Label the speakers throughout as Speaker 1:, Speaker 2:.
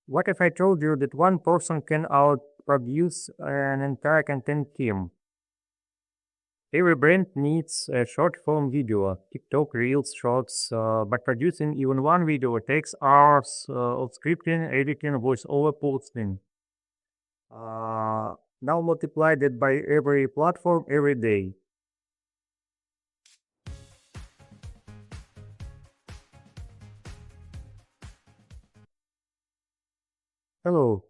Speaker 1: What if I told you that one person can outproduce an entire content team? Every brand needs a short form video, TikTok, Reels, Shorts, but producing even one video takes hours of scripting, editing, voiceover, posting. Now multiply that by every platform every day. Hello,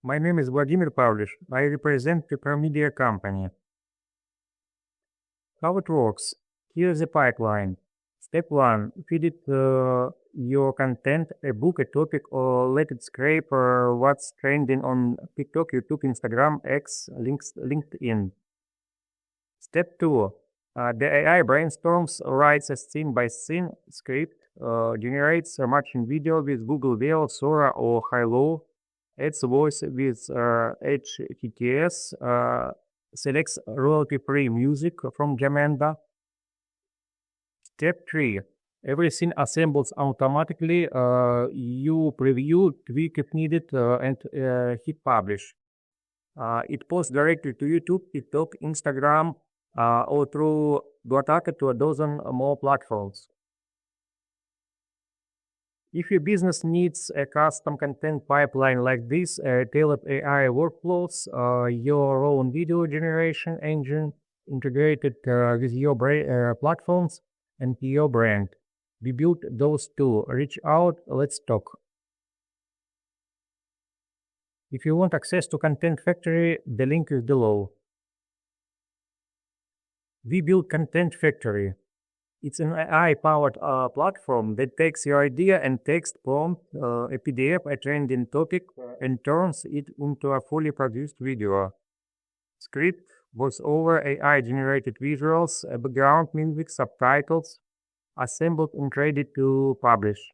Speaker 1: my name is Vladimir Pavlish. I represent ReforMedia company. How it works? Here's the pipeline. Step 1. Feed it your content, a book, a topic, or let it scrape what's trending on TikTok, YouTube, Instagram, X, LinkedIn. Step 2. The AI brainstorms, writes a scene by scene script, generates a matching video with Google Video, Sora, or Hailuo, adds voice with HTTS, selects royalty-free music from Jamenda. Step 3. Everything assembles automatically. You preview, tweak if needed, and hit publish. It posts directly to YouTube, TikTok, Instagram, or through Duataka to a dozen more platforms. If your business needs a custom content pipeline like this, tailored AI workflows, your own video generation engine integrated with your platforms and your brand, we built those too. Reach out, let's talk. If you want access to Content Factory, the link is below. We built Content Factory. It's an AI-powered platform that takes your idea and text prompt, a PDF, a trending topic, and turns it into a fully produced video. Script, voiceover, AI-generated visuals, a background music, subtitles, assembled and ready to publish.